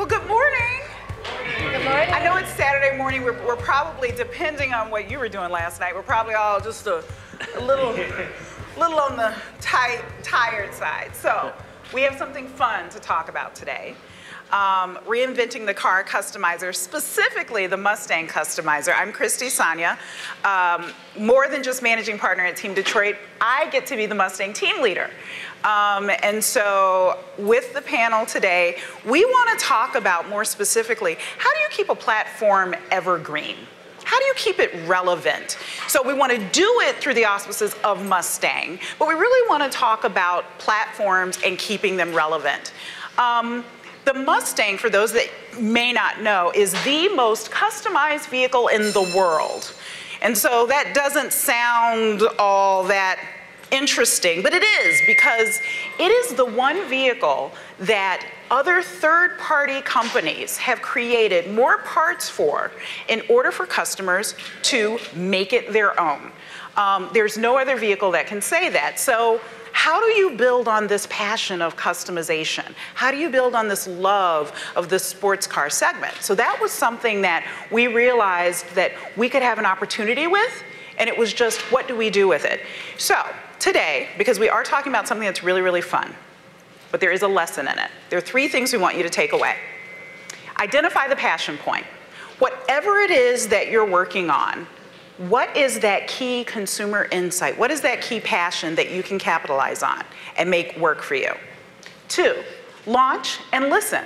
Well, good morning. Good morning. I know it's Saturday morning. We're probably, depending on what you were doing last night, we're probably all just a little on the tired side. So we have something fun to talk about today. Reinventing the car customizer, specifically the Mustang customizer. I'm Christy Sanya. More than just managing partner at Team Detroit, I get to be the Mustang team leader. And so with the panel today, we want to talk about more specifically, how do you keep a platform evergreen? How do you keep it relevant? So we want to do it through the auspices of Mustang, but we really want to talk about platforms and keeping them relevant. The Mustang, for those that may not know, is the most customized vehicle in the world. And so that doesn't sound all that interesting, but it is, because it is the one vehicle that other third-party companies have created more parts for in order for customers to make it their own. There's no other vehicle that can say that. So how do you build on this passion of customization? How do you build on this love of the sports car segment? So that was something that we realized that we could have an opportunity with, and it was just, what do we do with it? So today, because we are talking about something that's really, really fun, but there is a lesson in it. There are 3 things we want you to take away. Identify the passion point. Whatever it is that you're working on, what is that key consumer insight? What is that key passion that you can capitalize on and make work for you? 2, launch and listen.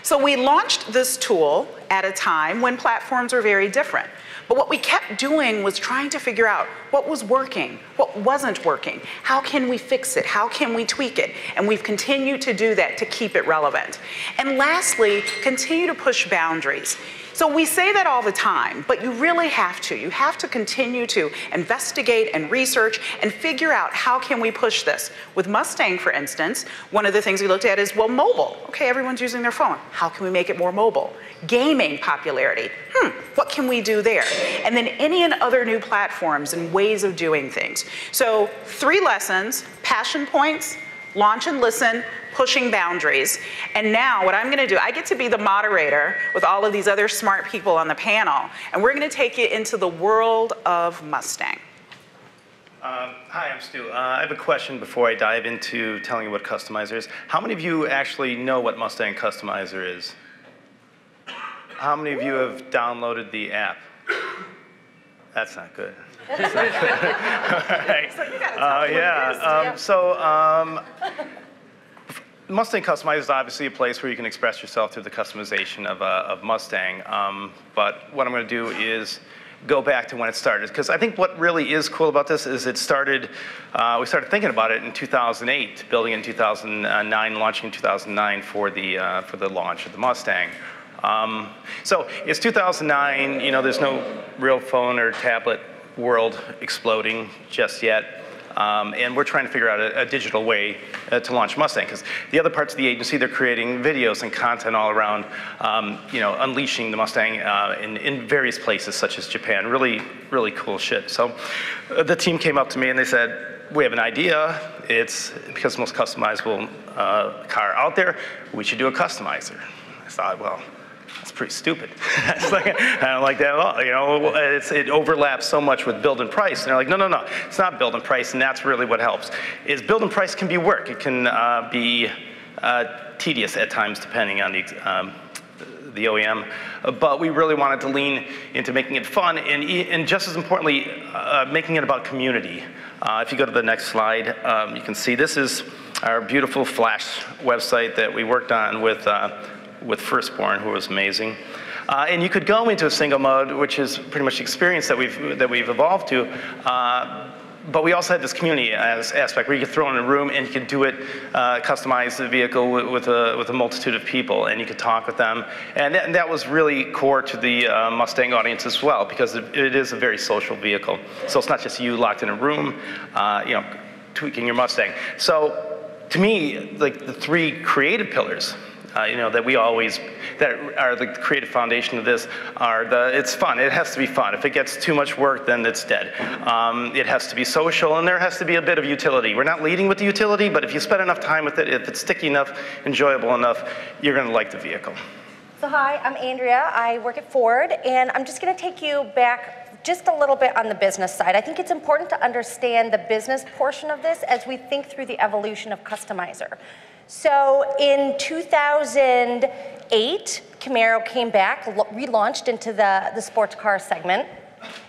So we launched this tool at a time when platforms were very different. But what we kept doing was trying to figure out what was working, what wasn't working, how can we fix it, how can we tweak it, and we've continued to do that to keep it relevant. And lastly, continue to push boundaries. So we say that all the time, but you really have to. You have to continue to investigate and research and figure out how can we push this. With Mustang, for instance, one of the things we looked at is, well, mobile. Okay, everyone's using their phone. How can we make it more mobile? Gaming popularity. What can we do there? And then any and other new platforms and ways of doing things. So 3 lessons: passion points, launch and listen, pushing boundaries. And now what I'm going to do, I get to be the moderator with all of these other smart people on the panel, and we're going to take you into the world of Mustang. Hi, I'm Stu. I have a question before I dive into telling you what Customizer is. How many of you actually know what Mustang Customizer is? How many of you have downloaded the app? That's not good. That's not good. All right. So you gotta tell me what it is. Mustang Customizer is obviously a place where you can express yourself through the customization of Mustang. But what I'm going to do is go back to when it started, because I think what really is cool about this is it started, we started thinking about it in 2008, building in 2009, launching in 2009 for the launch of the Mustang. So it's 2009, you know, there's no real phone or tablet world exploding just yet. And we're trying to figure out a digital way to launch Mustang, because the other parts of the agency, they're creating videos and content all around, you know, unleashing the Mustang in various places, such as Japan. Really, really cool shit. So the team came up to me and they said, we have an idea. It's because the most customizable car out there, we should do a customizer. I thought, well, that's pretty stupid. It's like, I don't like that at all. You know, it overlaps so much with build and price. And they're like, no, no, no, it's not build and price, and that's really what helps. Is build and price can be work. It can be tedious at times, depending on the OEM. But we really wanted to lean into making it fun, and just as importantly, making it about community. If you go to the next slide, you can see this is our beautiful Flash website that we worked on with Firstborn, who was amazing. And you could go into a single mode, which is pretty much the experience that we've evolved to. But we also had this community aspect where you could throw in a room and you could do it, customize the vehicle with a multitude of people, and you could talk with them. And that was really core to the Mustang audience as well, because it is a very social vehicle. So it's not just you locked in a room, you know, tweaking your Mustang. So to me, like the 3 creative pillars, you know, that are the creative foundation of this it's fun. It has to be fun. If it gets too much work, then it's dead. It has to be social, and there has to be a bit of utility. We're not leading with the utility, but if you spend enough time with it, if it's sticky enough, enjoyable enough, you're going to like the vehicle. So hi, I'm Andrea. I work at Ford, and I'm just going to take you back just a little bit on the business side. I think it's important to understand the business portion of this as we think through the evolution of Customizer. So in 2008, Camaro came back, relaunched into the sports car segment.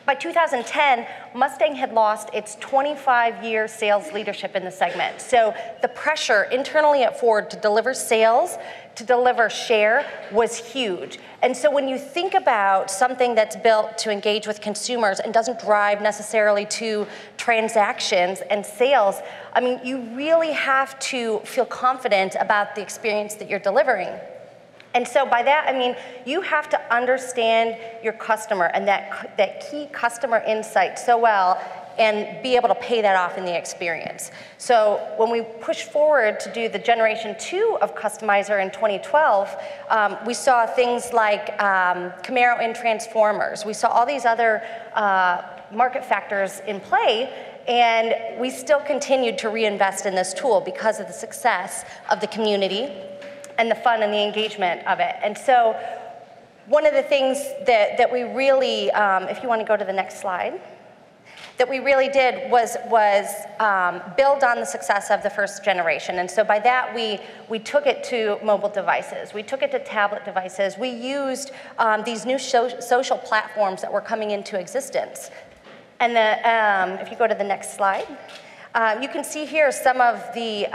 By 2010, Mustang had lost its 25-year sales leadership in the segment. So the pressure internally at Ford to deliver sales, to deliver share, was huge. And so when you think about something that's built to engage with consumers and doesn't drive necessarily to transactions and sales, I mean, you really have to feel confident about the experience that you're delivering. And so by that, I mean, you have to understand your customer and that key customer insight so well and be able to pay that off in the experience. So when we push forward to do the generation 2 of Customizer in 2012, we saw things like Camaro in Transformers. We saw all these other market factors in play, and we still continued to reinvest in this tool because of the success of the community and the fun and the engagement of it. And so one of the things that we really, if you want to go to the next slide, that we really did was build on the success of the first generation. And so by that, we took it to mobile devices. We took it to tablet devices. We used these new social platforms that were coming into existence. And if you go to the next slide, you can see here some of the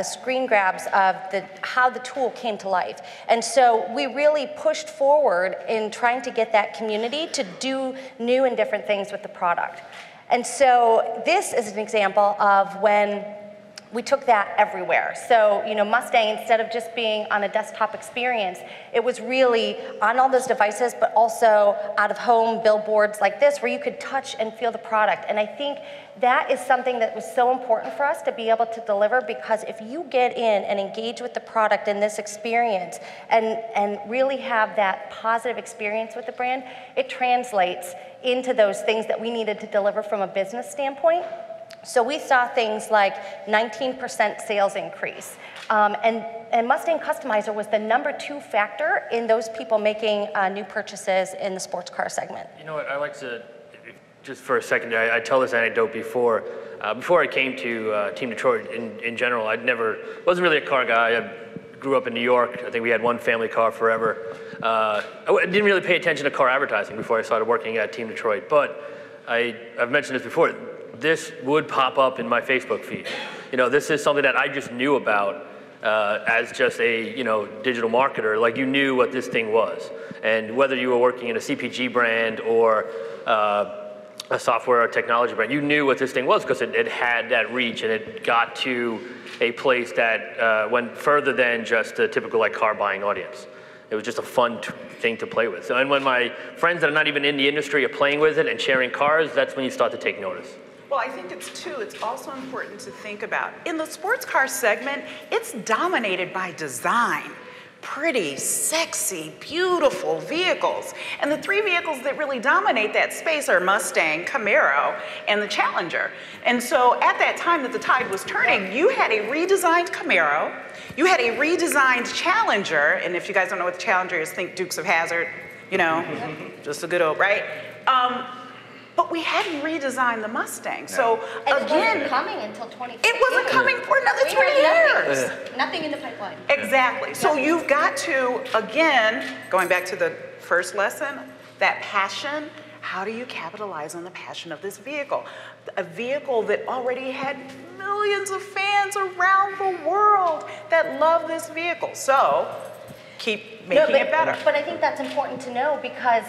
screen grabs of how the tool came to life. And so we really pushed forward in trying to get that community to do new and different things with the product. And so this is an example of when we took that everywhere. So, you know, Mustang, instead of just being on a desktop experience, it was really on all those devices, but also out of home billboards like this, where you could touch and feel the product. And I think that is something that was so important for us to be able to deliver, because if you get in and engage with the product in this experience and really have that positive experience with the brand, it translates into those things that we needed to deliver from a business standpoint. So we saw things like 19% sales increase. And Mustang Customizer was the #2 factor in those people making new purchases in the sports car segment. You know what, I like to, just for a second, I tell this anecdote before. Before I came to Team Detroit in general, wasn't really a car guy. I grew up in New York. I think we had one family car forever. I didn't really pay attention to car advertising before I started working at Team Detroit, but I've mentioned this before. This would pop up in my Facebook feed. You know, this is something that I just knew about as just a digital marketer. Like, you knew what this thing was, and whether you were working in a CPG brand or a software or technology brand, you knew what this thing was because it had that reach, and it got to a place that went further than just a typical car buying audience. It was just a fun thing to play with. So, and when my friends that are not even in the industry are playing with it and sharing cars, that's when you start to take notice. Well, I think it's also important to think about. In the sports car segment, it's dominated by design. Pretty, sexy, beautiful vehicles. And the 3 vehicles that really dominate that space are Mustang, Camaro, and the Challenger. And so at that time that the tide was turning, you had a redesigned Camaro, you had a redesigned Challenger, and if you guys don't know what the Challenger is, think Dukes of Hazzard, just a good old, right? But we hadn't redesigned the Mustang. So and again, it wasn't coming until 2015. It wasn't coming for another 3 years. Nothing in the pipeline. Exactly. So you've got to, again, going back to the first lesson, that passion. How do you capitalize on the passion of this vehicle? A vehicle that already had millions of fans around the world that love this vehicle. So keep making it better. But I think that's important to know, because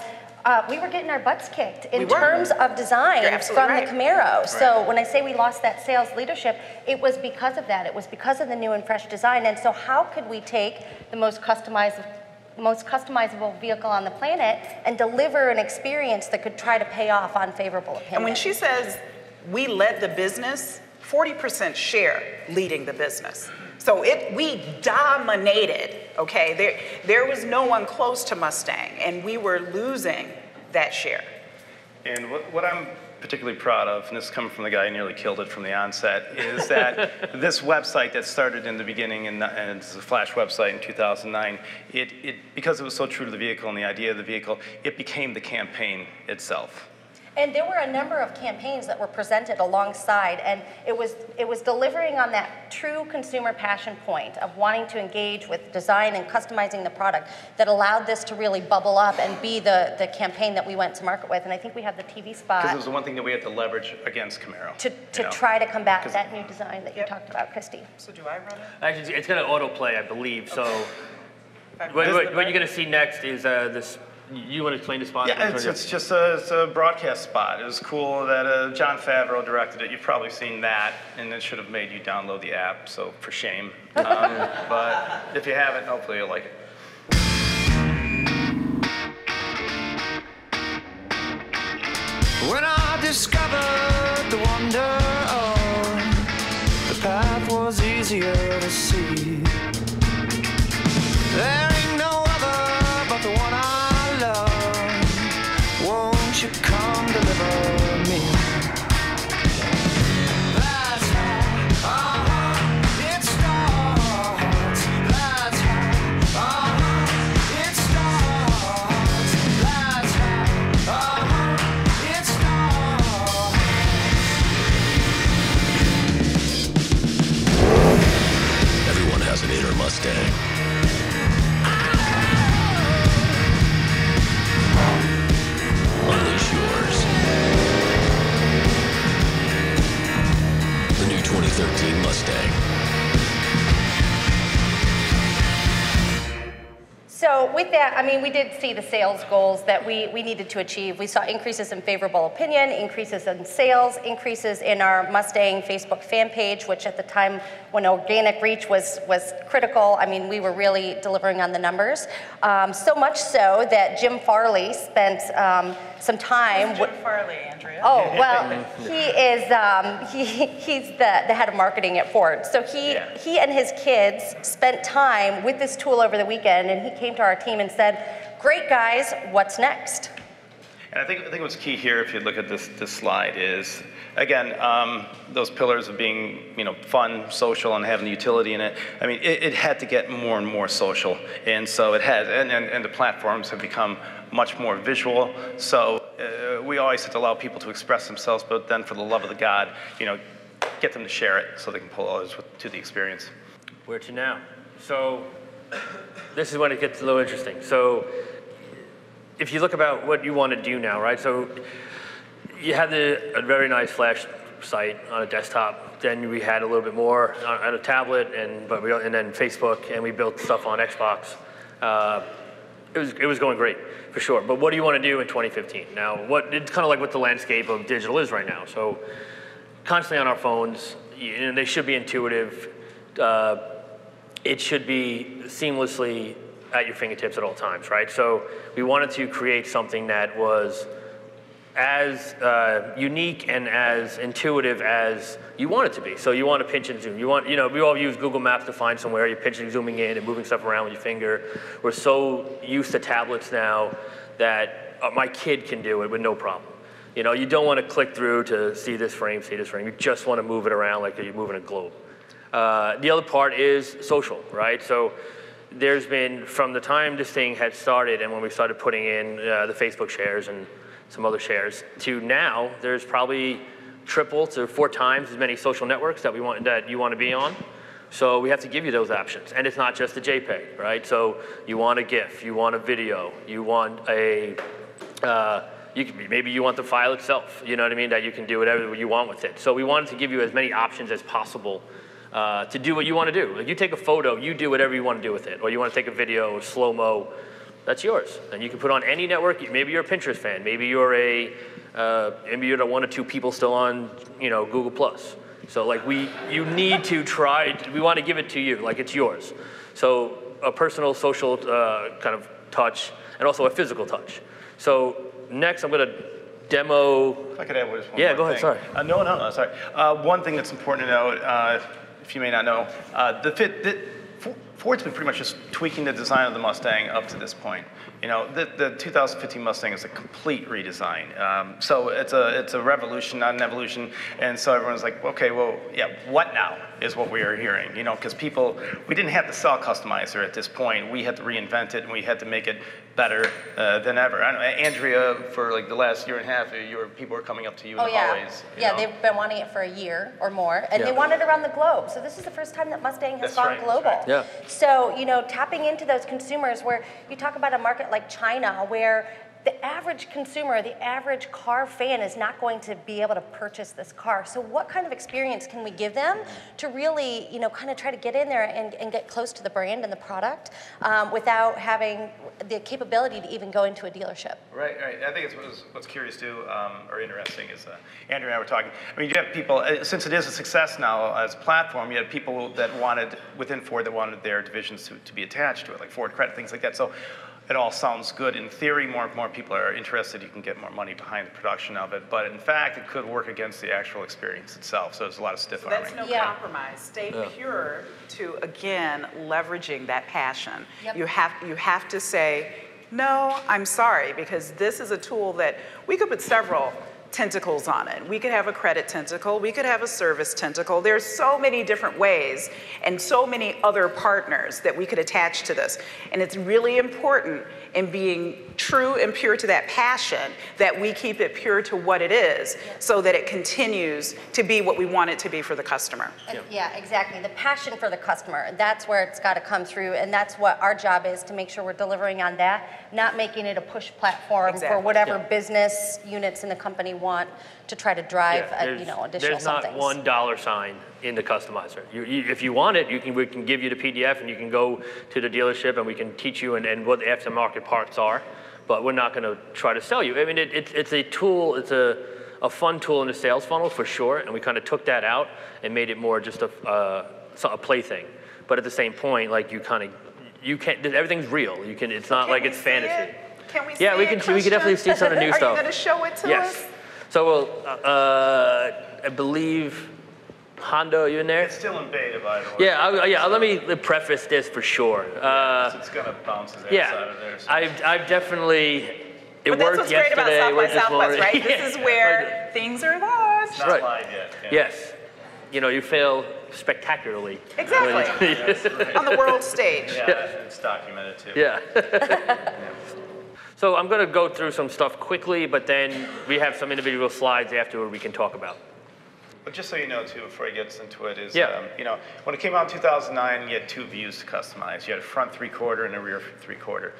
we were getting our butts kicked in terms of design from the Camaro. Right. So when I say we lost that sales leadership, it was because of that. It was because of the new and fresh design. And so how could we take the most customizable vehicle on the planet and deliver an experience that could try to pay off on favorable opinion? And when she says we led the business, 40% share leading the business. So we dominated, okay? There was no one close to Mustang, and we were losing that share. And what I'm particularly proud of, and this is coming from the guy who nearly killed it from the onset, is that this website that started in the beginning, and it's a Flash website in 2009, because it was so true to the vehicle and the idea of the vehicle, it became the campaign itself. And there were a number of campaigns that were presented alongside, and it was delivering on that true consumer passion point of wanting to engage with design and customizing the product that allowed this to really bubble up and be the campaign that we went to market with. And I think we have the TV spot. Because it was the one thing that we had to leverage against Camaro. To try to combat that new design that you talked about, Christy. So do I run it? Actually, it's going to autoplay, I believe. So what you're going to see next is this. You want to explain the spot? Yeah, it's just a broadcast spot. It was cool that Jon Favreau directed it. You've probably seen that, and it should have made you download the app, so for shame. But if you haven't, hopefully you'll like it. When I discovered the wonder of the path was easier to see. There ain't no other but the one I love. Won't you come deliver me? That's how it starts. That's how it starts. That's how it starts. Everyone has an inner Mustang. Unleash yours. The new 2013 Mustang. So with that, I mean, we did see the sales goals that we needed to achieve. We saw increases in favorable opinion, increases in sales, increases in our Mustang Facebook fan page, which at the time when organic reach was critical, I mean, we were really delivering on the numbers. So much so that Jim Farley spent some time. Who's Jim Farley, Andrea? Oh, well, he is, he's the head of marketing at Ford. So he and his kids spent time with this tool over the weekend, and he came to our team and said, great guys, what's next? And I think what's key here, if you look at this slide, is, again, those pillars of being, fun, social, and having utility in it. I mean, it had to get more and more social, and so it has, and the platforms have become much more visual. So we always have to allow people to express themselves, but then for the love of the God, get them to share it so they can pull others to the experience. Where to now? So this is when it gets a little interesting. So if you look about what you want to do now, right? So you had a very nice Flash site on a desktop. Then we had a little bit more on a tablet, and then Facebook, and we built stuff on Xbox. It was going great, for sure. But what do you want to do in 2015? Now, it's kind of like what the landscape of digital is right now. So constantly on our phones, they should be intuitive. It should be seamlessly at your fingertips at all times, right? So we wanted to create something that was as unique and as intuitive as you want it to be. So you want to pinch and zoom. We all use Google Maps to find somewhere. You're pinching, zooming in, and moving stuff around with your finger. We're so used to tablets now that my kid can do it with no problem. You don't want to click through to see this frame, see this frame. You just want to move it around like you're moving a globe. The other part is social, right? So there's been, from the time this thing had started and when we started putting in the Facebook shares and some other shares, to now, there's probably triple to 4 times as many social networks that you want to be on. So we have to give you those options. And it's not just a JPEG, right? So you want a GIF, you want a video, you want maybe you want the file itself, you know what I mean? That you can do whatever you want with it. So we wanted to give you as many options as possible to do what you want to do. Like you take a photo, you do whatever you want to do with it. Or you want to take a video, slow-mo, that's yours. And you can put on any network. Maybe you're a Pinterest fan. Maybe you're maybe you're the 1 or 2 people still on, Google+. So like you need to try, we want to give it to you, like it's yours. So a personal, social kind of touch, and also a physical touch. So next I'm going to demo. If I could add just one Yeah, more go ahead, thing. sorry. No, sorry. One thing that's important to note, if you may not know, Ford's been pretty much just tweaking the design of the Mustang up to this point. You know, the 2015 Mustang is a complete redesign. So it's a revolution, not an evolution. And so everyone's like, okay, well, yeah, what now is what we are hearing. You know, because we didn't have the cell customizer at this point. We had to reinvent it, and we had to make it better than ever. I don't know, Andrea, for like the last year and a half, people were coming up to you in the hallways. Yeah, know? they've been wanting it for a year or more, and they want it around the globe. So this is the first time that Mustang has gone global. That's right. Yeah. So, you know, tapping into those consumers where you talk about a market like China where the average consumer, the average car fan is not going to be able to purchase this car. So what kind of experience can we give them to really, you know, kind of try to get in there and get close to the brand and the product without having the capability to even go into a dealership? Right. I think what's curious too, or interesting is Andrew and I were talking. I mean, you have people, since it is a success now as a platform, you have people that wanted, within Ford, that wanted their divisions to be attached to it, like Ford Credit, things like that. So it all sounds good. In theory, more people are interested. You can get more money behind the production of it. But in fact, it could work against the actual experience itself. So there's a lot of stiff arming. That's no compromise. Stay pure to, again, leveraging that passion. Yep. You have to say, no, I'm sorry, because this is a tool that we could put several tentacles on it. We could have a credit tentacle, we could have a service tentacle. There's so many different ways and so many other partners that we could attach to this. And it's really important in being true and pure to that passion that we keep it pure to what it is so that it continues to be what we want it to be for the customer. Yeah, exactly. The passion for the customer, that's where it's got to come through, and that's what our job is, to make sure we're delivering on that, not making it a push platform for whatever business units in the company want to try to drive additional there's something. There's not $1 in the customizer. If you want it, we can give you the PDF and you can go to the dealership and we can teach you and what the aftermarket parts are, but we're not going to try to sell you. I mean, it's a tool, it's a fun tool in the sales funnel for sure, and we kind of took that out and made it more just a plaything. But at the same point, like you can't, everything's real. It's not like it's fantasy. Can we see we it, can definitely see some of the new stuff. Are stuff. you going to show it to us? So I believe, Hondo, are you in there? It's still in beta, by the way. Let me preface this for sure. It's going to bounce his ass out of there. So. I've definitely, But that's what's great about South by Southwest, right? Yeah. This is where things are launched. It's not live yet. Yeah. Yes. You know, you fail spectacularly. Exactly. On the world stage. Yeah, it's documented too. Yeah. So I'm going to go through some stuff quickly, but then we have some individual slides afterward we can talk about. But just so you know, too, before I get into it, is when it came out in 2009, you had two views to customize. You had a front three-quarter and a rear three-quarter.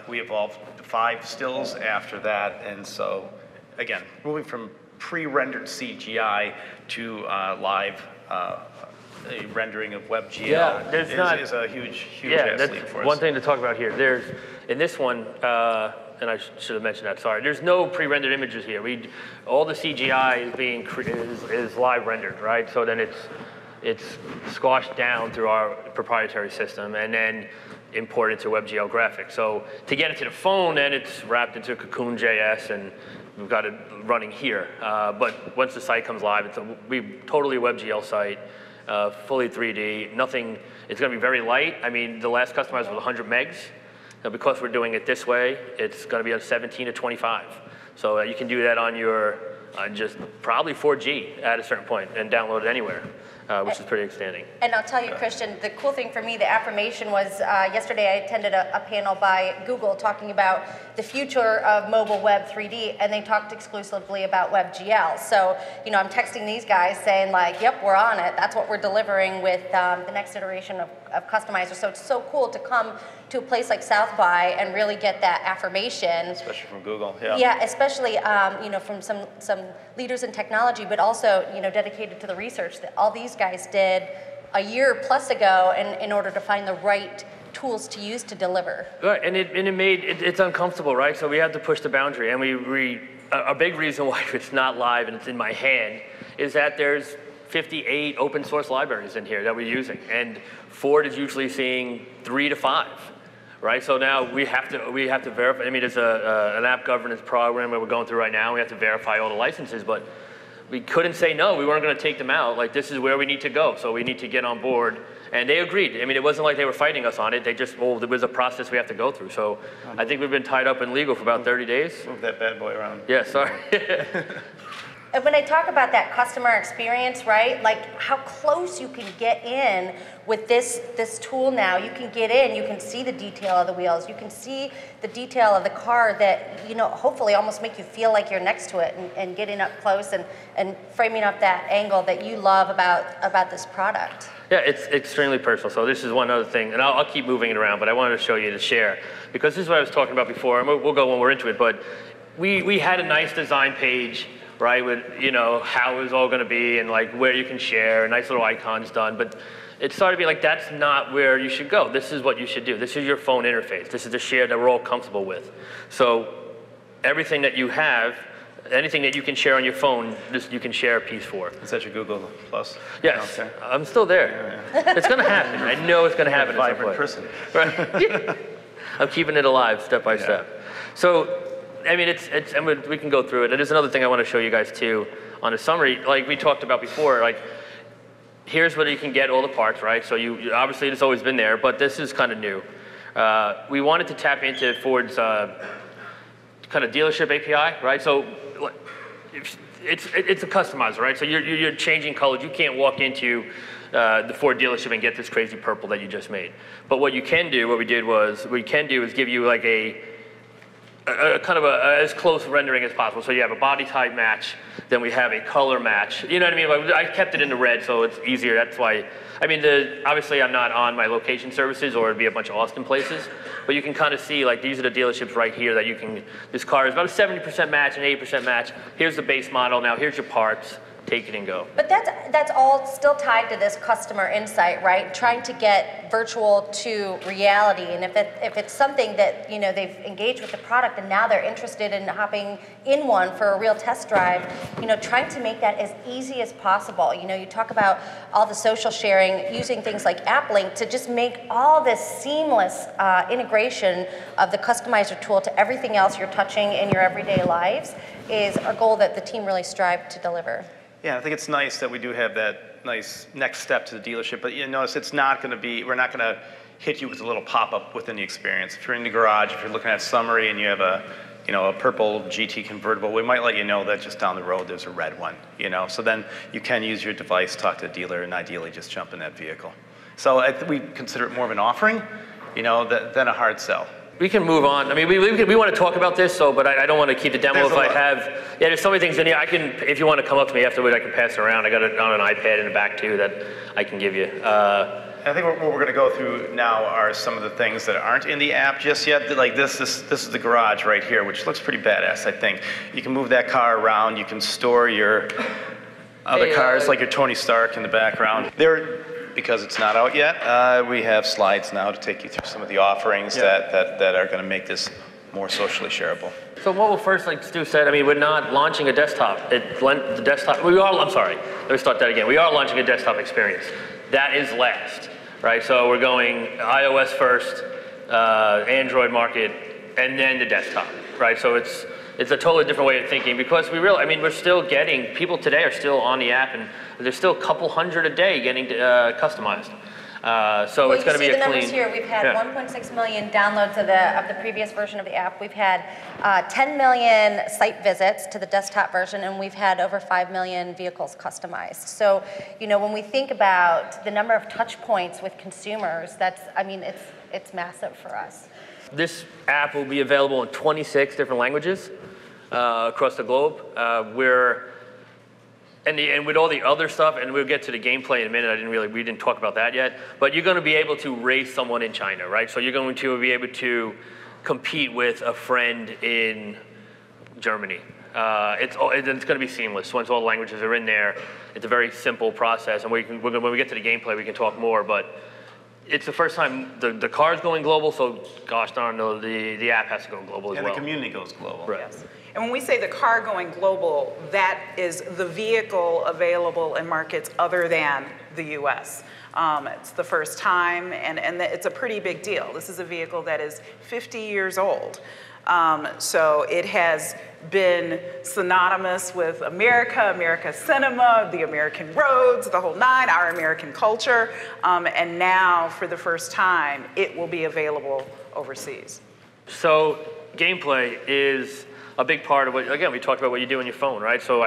We evolved to 5 stills after that, and so, again, moving from pre-rendered CGI to live rendering of WebGL is a huge ass leap for us. One thing to talk about here. There's, in this one, and I should have mentioned that, sorry. There's no pre-rendered images here. All the CGI is live rendered, right? So then it's squashed down through our proprietary system and then imported into WebGL graphics. So to get it to the phone, then it's wrapped into Cocoon.js and we've got it running here. But once the site comes live, it's totally a WebGL site, fully 3D, nothing, it's gonna be very light. I mean, the last customizer was 100 megs. Now, because we're doing it this way, it's going to be on 17 to 25. So you can do that on your just probably 4G at a certain point and download it anywhere, which is pretty outstanding. And I'll tell you, Christian, the cool thing for me, the affirmation was yesterday I attended a panel by Google talking about the future of mobile web 3D, and they talked exclusively about WebGL. So, you know, I'm texting these guys saying like, yep, we're on it. That's what we're delivering with the next iteration of customizers. So it's so cool to come to a place like South by and really get that affirmation. Especially from Google, Yeah, especially from some leaders in technology, but also dedicated to the research that all these guys did a year plus ago in order to find the right tools to use to deliver. Right, and it's uncomfortable, right? So we have to push the boundary, and a big reason why it's not live and it's in my hand is that there's 58 open source libraries in here that we're using, and Ford is usually seeing 3 to 5. Right, so now we have to verify. I mean, there's an app governance program that we're going through right now. We have to verify all the licenses, but we couldn't say no. We weren't going to take them out. Like, this is where we need to go, so we need to get on board. And they agreed. I mean, it wasn't like they were fighting us on it. They just, well, there was a process we have to go through. So I think we've been tied up in legal for about 30 days. Move that bad boy around. Yeah, sorry. And when I talk about that customer experience, right, like how close you can get in with this tool now. You can get in, you can see the detail of the wheels, you can see the detail of the car that, you know, hopefully almost make you feel like you're next to it, and getting up close and framing up that angle that you love about this product. Yeah, it's extremely personal. So this is one other thing, and I'll keep moving it around, but I wanted to show you to share, because this is what I was talking about before, and we'll go when we're into it, but we had a nice design page, right, with, you know, how it was all going to be and like where you can share, nice little icons done, but it started to be like, that's not where you should go. This is what you should do. This is your phone interface. This is the share that we're all comfortable with. So everything that you have, anything that you can share on your phone, you can share a piece for. Is that your Google Plus? Yes, Okay. I'm still there. Yeah. It's going to happen. I know it's going to happen. Vibrant person. Right. I'm keeping it alive step by step. So, I mean, and we can go through it. And there's another thing I want to show you guys too on a summary. Like we talked about before, like here's where you can get all the parts, right? So you obviously it's always been there, but this is kind of new. We wanted to tap into Ford's kind of dealership API, right? So it's a customizer, right? So you're changing colors. You can't walk into the Ford dealership and get this crazy purple that you just made. But what you can do, what we can do is give you like a kind of as close rendering as possible. So you have a body type match, then we have a color match. You know what I mean? Like, I kept it in the red, so it's easier. That's why. I mean, obviously I'm not on my location services, or it'd be a bunch of Austin places, but you can kind of see like these are the dealerships right here that you can. This car is about a 70% match, an 80% match. Here's the base model. Now here's your parts. Take it and go. But that's all still tied to this customer insight, right? Trying to get virtual to reality, and if it's something that, you know, they've engaged with the product and now they're interested in hopping in one for a real test drive, you know, trying to make that as easy as possible. You know, you talk about all the social sharing, using things like AppLink to just make all this seamless integration of the customizer tool to everything else you're touching in your everyday lives is a goal that the team really strived to deliver. Yeah, I think it's nice that we do have that nice next step to the dealership, but you notice it's not going to be, we're not going to hit you with a little pop-up within the experience. If you're in the garage, if you're looking at summary and you have a purple GT convertible, we might let you know that just down the road there's a red one, you know, so then you can use your device, talk to the dealer, and ideally just jump in that vehicle. So we consider it more of an offering, you know, than a hard sell. We can move on. I mean, we want to talk about this, but I don't want to keep the demo if I have. Yeah, there's so many things in here. I can, if you want to come up to me afterward, I can pass it around. I got it on an iPad in the back too that I can give you. I think what we're going to go through now are some of the things that aren't in the app just yet. Like this is the garage right here, which looks pretty badass, I think. You can move that car around. You can store your other cars, like your Tony Stark in the background. Because it's not out yet, we have slides now to take you through some of the offerings that are going to make this more socially shareable. So what we'll first, like Stu said, I mean, we're not launching a desktop. I'm sorry, let me start that again. We are launching a desktop experience. That is last, right? So we're going iOS first, Android market, and then the desktop, right? So it's a totally different way of thinking, because we're still getting, people today are still on the app, and there's still a couple hundred a day getting customized. So it's going to be a clean. You see the numbers here. We've had 1.6 million downloads of the previous version of the app. We've had 10 million site visits to the desktop version, and we've had over 5 million vehicles customized. So, you know, when we think about the number of touch points with consumers, it's massive for us. This app will be available in 26 different languages across the globe. And with all the other stuff, and we'll get to the gameplay in a minute. We didn't talk about that yet. But you're going to be able to race someone in China, right? So you're going to be able to compete with a friend in Germany. It's going to be seamless. Once all the languages are in there, it's a very simple process. And when we get to the gameplay, we can talk more. But it's the first time the car's going global, so gosh darn, the app has to go global as well. And the community goes global. Right. Yes. And when we say the car going global, that is the vehicle available in markets other than the US. It's the first time, and it's a pretty big deal. This is a vehicle that is 50 years old. So it has been synonymous with America, America's cinema, the American roads, the whole nine, our American culture. And now, for the first time, it will be available overseas. So gameplay is a big part of what, again, we talked about what you do on your phone, right? So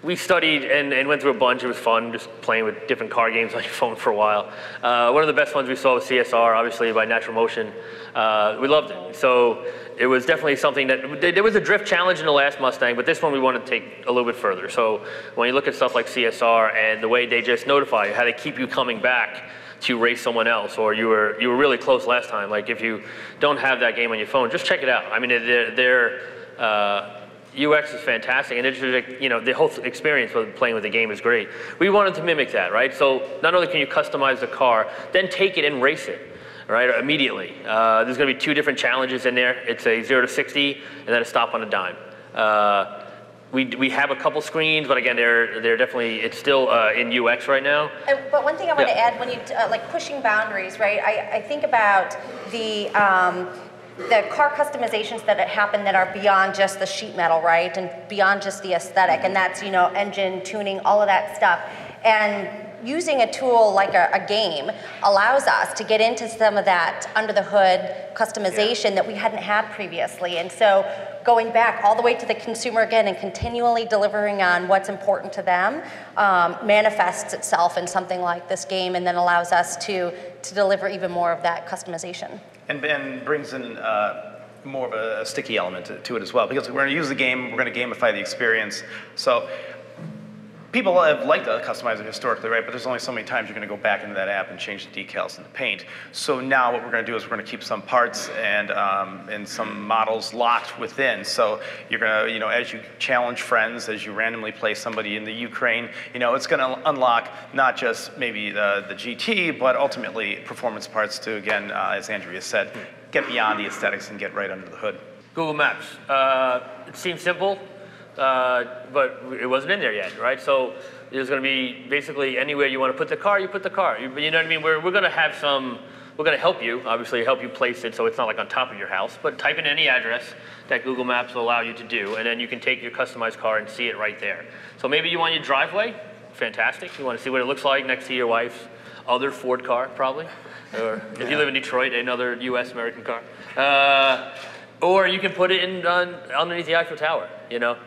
we studied and went through a bunch. It was fun just playing with different car games on your phone for a while. One of the best ones we saw was CSR, obviously by Natural Motion. We loved it. So it was definitely something that, there was a drift challenge in the last Mustang, but this one we wanted to take a little bit further. So when you look at stuff like CSR and the way they just notify you, how they keep you coming back to race someone else, or you were really close last time. Like if you don't have that game on your phone, just check it out. I mean, their UX is fantastic, and it's just, you know, the whole experience with playing with the game is great. We wanted to mimic that, right? So not only can you customize the car, then take it and race it, right, immediately. There's going to be 2 different challenges in there. It's a 0 to 60, and then a stop on a dime. We have a couple screens, but again, they're definitely, it's still in UX right now. But one thing I want to add, when you like pushing boundaries, right? I think about the car customizations that happen that are beyond just the sheet metal, right, and beyond just the aesthetic, and that's, you know, engine tuning, all of that stuff, and using a tool like a game allows us to get into some of that under the hood customization that we hadn't had previously. And so going back all the way to the consumer again and continually delivering on what's important to them manifests itself in something like this game, and then allows us to deliver even more of that customization. And brings in more of a sticky element to it as well, because we're going to use the game, we're going to gamify the experience. So people have liked to customize it historically, right? But there's only so many times you're going to go back into that app and change the decals and the paint. So now what we're going to do is we're going to keep some parts and some models locked within. So you're going to, you know, as you challenge friends, as you randomly play somebody in the Ukraine, you know, it's going to unlock not just maybe the GT, but ultimately performance parts to, again, as Andrea said, get beyond the aesthetics and get right under the hood. Google Maps. It seems simple. But it wasn't in there yet, right? So there's going to be basically anywhere you want to put the car, you put the car. You know what I mean? We're going to have some, we're going to help you, obviously help you place it so it's not like on top of your house, but type in any address that Google Maps will allow you to do, and then you can take your customized car and see it right there. So maybe you want your driveway, fantastic. You want to see what it looks like next to your wife's other Ford car, probably. Or if you live in Detroit, another US American car. Or you can put it in underneath the Eiffel Tower, you know?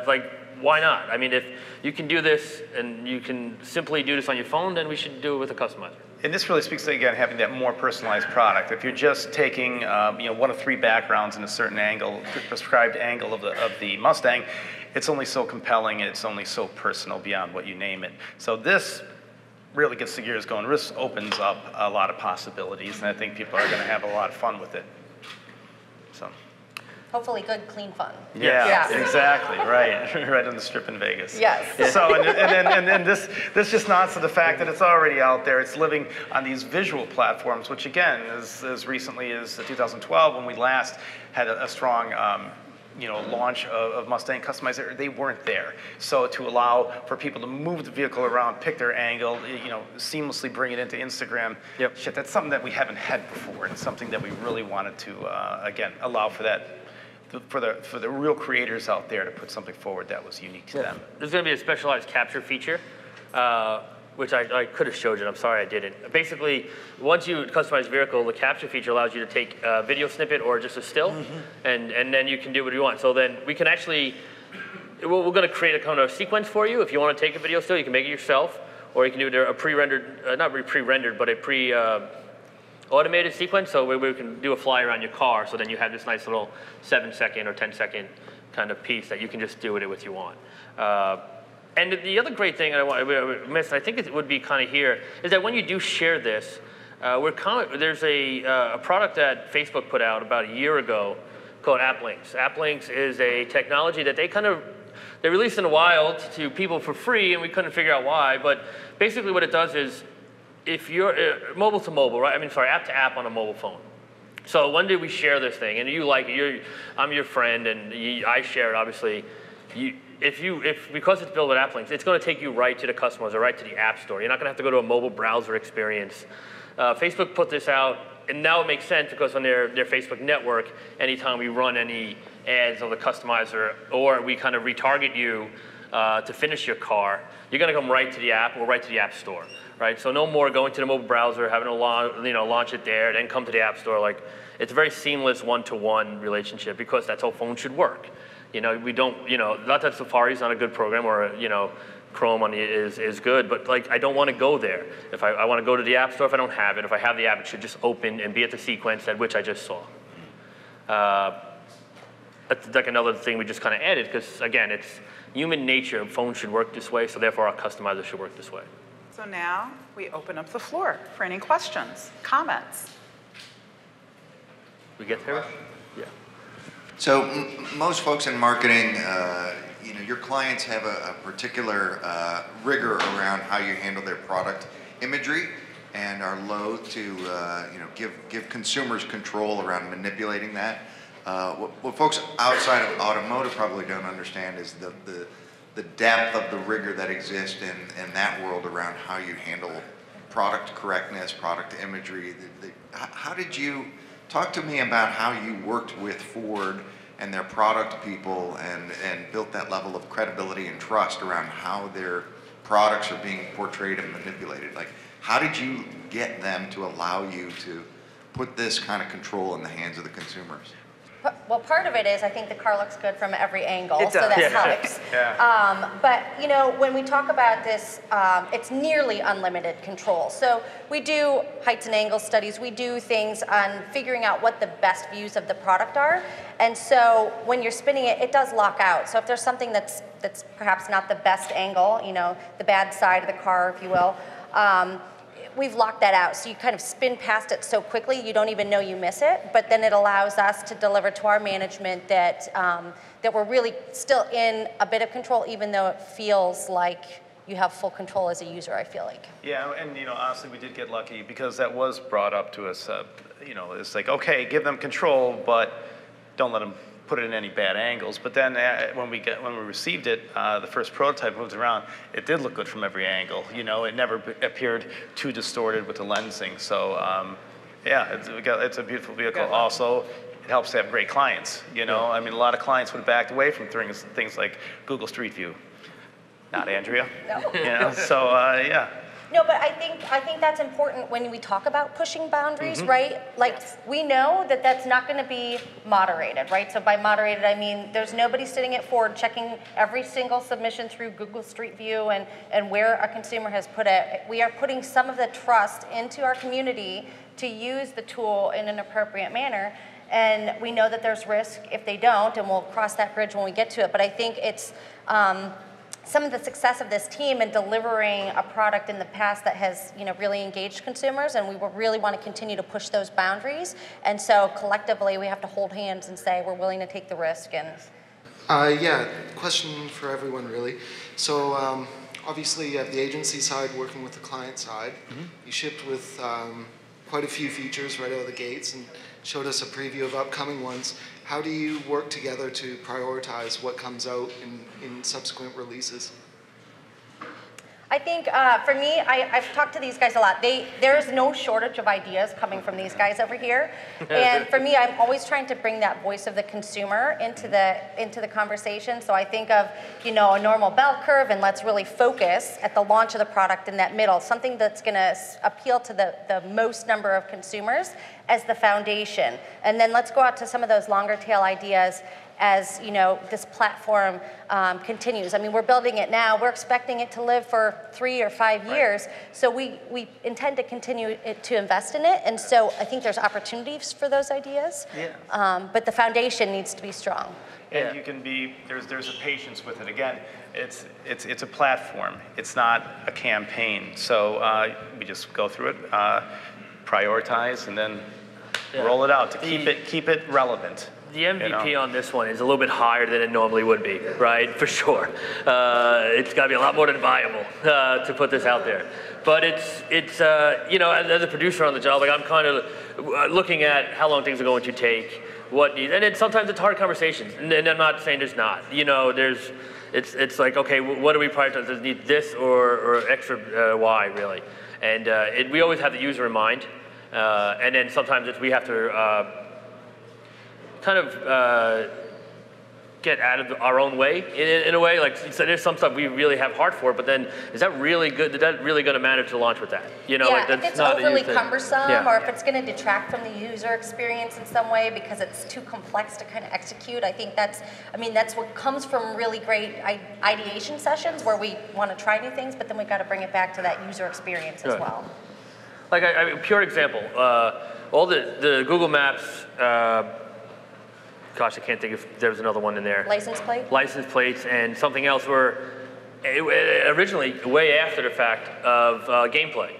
Like, why not? I mean, if you can do this and you can simply do this on your phone, then we should do it with a customizer. And this really speaks to, again, having that more personalized product. If you're just taking, you know, 1 of 3 backgrounds in a certain angle, prescribed angle of the Mustang, it's only so compelling, it's only so personal beyond what you name it. So this really gets the gears going. This opens up a lot of possibilities, and I think people are going to have a lot of fun with it. So. Hopefully good, clean fun. Yeah. Exactly, right. Right on the Strip in Vegas. Yes. So, and this just nods to the fact that it's already out there. It's living on these visual platforms, which again, as recently as 2012, when we last had a strong you know, launch of Mustang Customizer, they weren't there. So to allow for people to move the vehicle around, pick their angle, you know, seamlessly bring it into Instagram, shit, that's something that we haven't had before, and something that we really wanted to, again, allow for that, for the real creators out there to put something forward that was unique to them. There's going to be a specialized capture feature, which I could have showed you, and I'm sorry I didn't. Basically, once you customize the vehicle, the capture feature allows you to take a video snippet or just a still, and then you can do what you want. So then we can actually, we're going to create a kind of sequence for you. If you want to take a video still, you can make it yourself, or you can do a pre-rendered, not pre-rendered, but a automated sequence, so we can do a fly around your car, so then you have this nice little 7-second or 10-second kind of piece that you can just do with it what you want. And the other great thing I missed, I think it would be kind of here, is that when you do share this, there's a product that Facebook put out about a year ago called AppLinks. AppLinks is a technology that they released in the wild to people for free, and we couldn't figure out why, but basically what it does is, if you're mobile to mobile, right? I mean, sorry, app to app on a mobile phone. So one day we share this thing, and you like it. I'm your friend, and I share it. Obviously, because it's built with AppLinks, it's going to take you right to the customers or right to the App Store. You're not going to have to go to a mobile browser experience. Facebook put this out and now it makes sense because on their Facebook network, anytime we run any ads on the customizer or we kind of retarget you to finish your car, you're going to come right to the app or right to the app store, right? So no more going to the mobile browser, having to launch it there, then come to the app store. Like, it's a very seamless one-to-one relationship because that's how phones should work. We don't, not that Safari's not a good program or, Chrome is good, but like I don't want to go there. If I want to go to the app store, if I don't have it, if I have the app, it should just open and be at the sequence at which I just saw. That's like another thing we just kind of added because again, it's human nature. Phones should work this way, so therefore our customizer should work this way. So now we open up the floor for any questions, comments. We get there? Yeah. So most folks in marketing, your clients have a particular rigor around how you handle their product imagery and are loath to give consumers control around manipulating that. What folks outside of automotive probably don't understand is the depth of the rigor that exists in that world around how you handle product correctness, product imagery. How did you talk to me about how you worked with Ford and their product people and built that level of credibility and trust around how their products are being portrayed and manipulated? Like, how did you get them to allow you to put this kind of control in the hands of the consumers? Well, part of it is I think the car looks good from every angle, It does. so that Yeah. helps. Yeah. But when we talk about this, it's nearly unlimited control. So we do heights and angles studies. We do things on figuring out what the best views of the product are. And so when you're spinning it, it does lock out. So if there's something that's perhaps not the best angle, the bad side of the car, if you will, we've locked that out. So you kind of spin past it so quickly you don't even know you miss it. But then it allows us to deliver to our management that we're really still in a bit of control, even though it feels like you have full control as a user, I feel like. Yeah, and honestly, we did get lucky because that was brought up to us. It's like, okay, give them control, but don't let them put it in any bad angles. But then when we received it, the first prototype moved around, it did look good from every angle. It never appeared too distorted with the lensing. So yeah, it's a beautiful vehicle. Also, it helps to have great clients. I mean, a lot of clients would have backed away from things like Google Street View. Not Andrea. No. So yeah. No, but I think that's important when we talk about pushing boundaries, right? Like, we know that that's not going to be moderated, right? So by moderated, I mean there's nobody sitting at Ford checking every single submission through Google Street View and where a consumer has put it. We are putting some of the trust into our community to use the tool in an appropriate manner. And we know that there's risk if they don't, and we'll cross that bridge when we get to it. But I think it's some of the success of this team in delivering a product in the past that has really engaged consumers, and we really want to continue to push those boundaries. And so collectively we have to hold hands and say we're willing to take the risk. And yeah, question for everyone really. So obviously you have the agency side working with the client side. You shipped with quite a few features right out of the gates and showed us a preview of upcoming ones. How do you work together to prioritize what comes out in subsequent releases? I think for me, I've talked to these guys a lot. There is no shortage of ideas coming from these guys over here. And for me, I'm always trying to bring that voice of the consumer into the conversation. So I think of a normal bell curve, and let's really focus at the launch of the product in that middle, something that's going to appeal to the most number of consumers as the foundation. And then let's go out to some of those longer tail ideas as this platform continues. I mean, we're building it now. We're expecting it to live for 3 or 5 years. So we intend to continue to invest in it. And so I think there's opportunities for those ideas. Yeah. But the foundation needs to be strong. And you can be, there's a patience with it. Again, it's a platform. It's not a campaign. So we just go through it, prioritize, and then roll it out to keep it relevant. The MVP on this one is a little bit higher than it normally would be, right? For sure. It's got to be a lot more than viable to put this out there. But it's as a producer on the job, like I'm kind of looking at how long things are going to take, and then sometimes it's hard conversations. And I'm not saying there's not. It's like, okay, what do we prioritize? Does it need this or extra Y really? And we always have the user in mind. And then sometimes we have to kind of get out of our own way in a way. Like, so there's some stuff we really have heart for, but then is that really good? Is that really going to matter to launch with that? You know, yeah, like that's if it's not overly a thing. cumbersome, or if it's going to detract from the user experience in some way because it's too complex to kind of execute, I think that's what comes from really great ideation sessions where we want to try new things, but then we've got to bring it back to that user experience as well. Like a pure example, all the Google Maps. Gosh, I can't think if there was another one in there. License plate? License plates and something else were originally way after the fact of gameplay.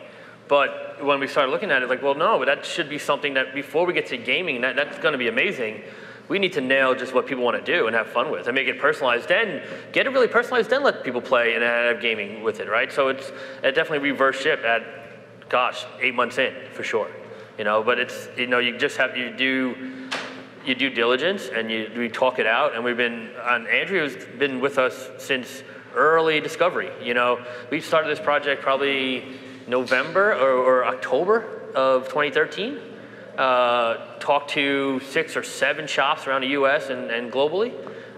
But when we started looking at it, like, well, no, but that should be something that before we get to gaming, that's going to be amazing. We need to nail just what people want to do and have fun with and make it personalized. Then get it really personalized, then let people play and have gaming with it, right? So it's definitely reverse ship at, gosh, 8 months in for sure. You know, but it's, you know, you just have, you do due diligence and we talk it out, and Andrea's been with us since early discovery. You know, we started this project probably November or October of 2013. Talked to 6 or 7 shops around the US and globally.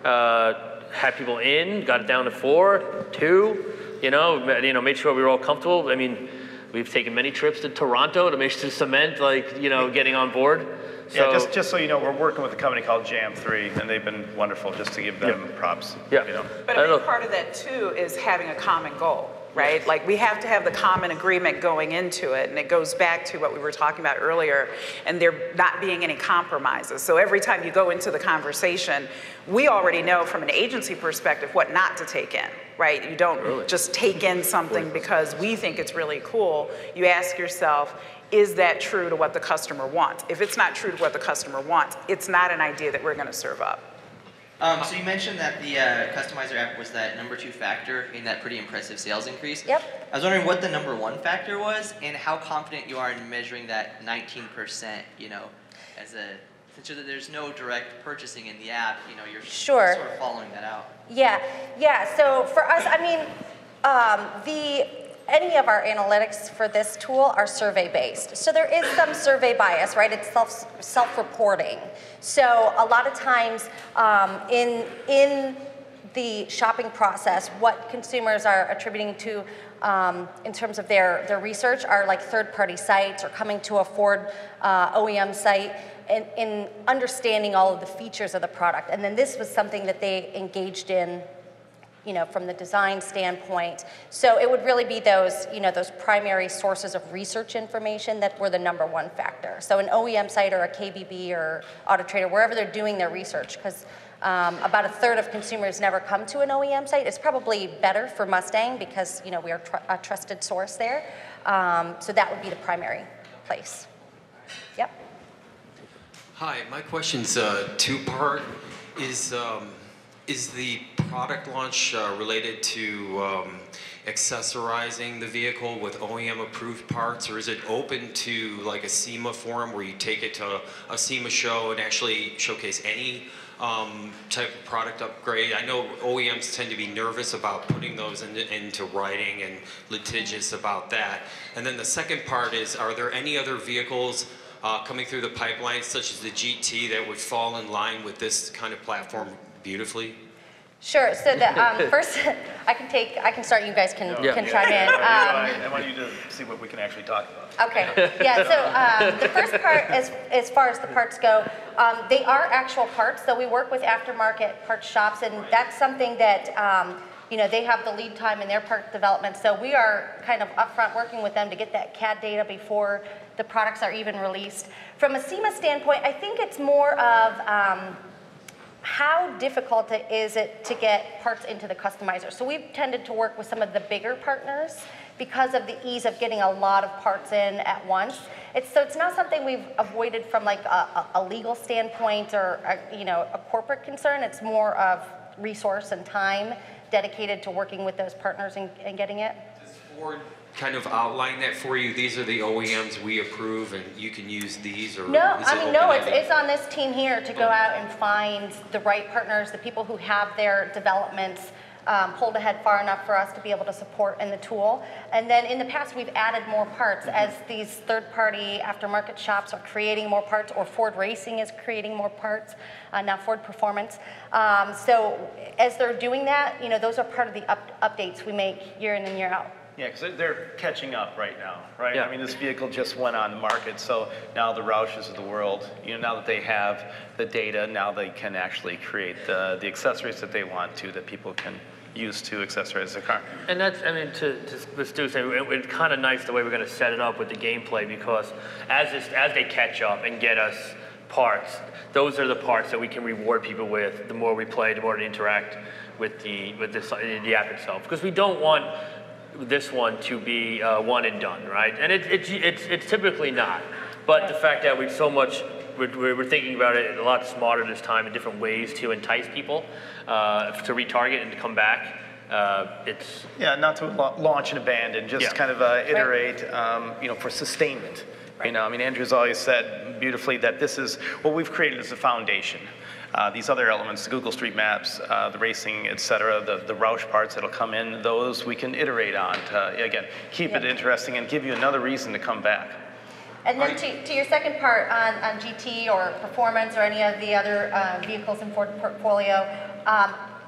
Had people in, got it down to 4, 2, you know, made sure we were all comfortable. I mean, we've taken many trips to Toronto to make sure to cement, like, you know, getting on board. So, yeah, just so you know, we're working with a company called Jam3, and they've been wonderful, just to give them props. Yeah. You know. But a big part of that, too, is having a common goal, right? Like, we have to have the common agreement going into it, and it goes back to what we were talking about earlier, and there not being any compromises. So every time you go into the conversation, we already know from an agency perspective what not to take in, right? You don't just take in something because we think it's really cool. You ask yourself, is that true to what the customer wants? If it's not true to what the customer wants, it's not an idea that we're going to serve up. So you mentioned that the customizer app was that #2 factor in that pretty impressive sales increase. Yep. I was wondering what the #1 factor was and how confident you are in measuring that 19%, you know, since there's no direct purchasing in the app, you know, you're sort of following that out. Yeah, so for us, I mean, any of our analytics for this tool are survey-based. So there is some survey bias, right? It's self-reporting. So a lot of times in the shopping process, what consumers are attributing to in terms of their research are like third-party sites or coming to a Ford OEM site and understanding all of the features of the product. And then this was something that they engaged in, you know, from the design standpoint. So it would really be those, you know, those primary sources of research information that were the #1 factor. So an OEM site or a KBB or Auto Trader, wherever they're doing their research, because about 1/3 of consumers never come to an OEM site. It's probably better for Mustang because, you know, we are a trusted source there. So that would be the primary place. Yep. Hi, my question's two-part. Is the product launch related to accessorizing the vehicle with OEM-approved parts, or is it open to like a SEMA forum where you take it to a SEMA show and actually showcase any type of product upgrade? I know OEMs tend to be nervous about putting those into writing and litigious about that. And then the second part is, are there any other vehicles coming through the pipeline, such as the GT, that would fall in line with this kind of platform beautifully? Sure. So the first, I can start. You guys can chime in. I want you to see what we can actually talk about. Okay. Yeah. So the first part, as far as the parts go, they are actual parts. So we work with aftermarket parts shops, and that's something that you know, they have the lead time in their part development. So we are kind of upfront working with them to get that CAD data before the products are even released. From a SEMA standpoint, I think it's more of how difficult is it to get parts into the customizer. So we've tended to work with some of the bigger partners because of the ease of getting a lot of parts in at once. So it's not something we've avoided from like a legal standpoint or you know, a corporate concern. It's more of resource and time dedicated to working with those partners and getting it. Does Ford kind of outline that for you? These are the OEMs we approve, and you can use these, or no? I mean, no. It's on this team here to go out and find the right partners, the people who have their developments pulled ahead far enough for us to be able to support in the tool. And then in the past, we've added more parts as these third-party aftermarket shops are creating more parts, or Ford Racing is creating more parts, now Ford Performance. So as they're doing that, those are part of the updates we make year in and year out. Yeah, because they're catching up right now, right? Yeah. I mean, this vehicle just went on the market, so now the Roushes of the world, now that they have the data, now they can actually create the accessories that they want to, that people can use to accessorize their car. And that's, to Stu's saying, it's kind of nice the way we're going to set it up with the gameplay, because as they catch up and get us parts, those are the parts that we can reward people with. The more we play, the more they interact with the app itself, because we don't want this one to be one and done, right? And it's typically not. But the fact that we're thinking about it a lot smarter this time, in different ways to entice people to retarget and to come back. It's not to launch and abandon, just kind of iterate, for sustainment. Right. Andrew's always said beautifully that this is what we've created as a foundation. These other elements, the Google Street Maps, the racing, et cetera, the Roush parts that'll come in, those we can iterate on to, again, keep it interesting and give you another reason to come back. And then to your second part on GT or Performance or any of the other vehicles in Ford portfolio,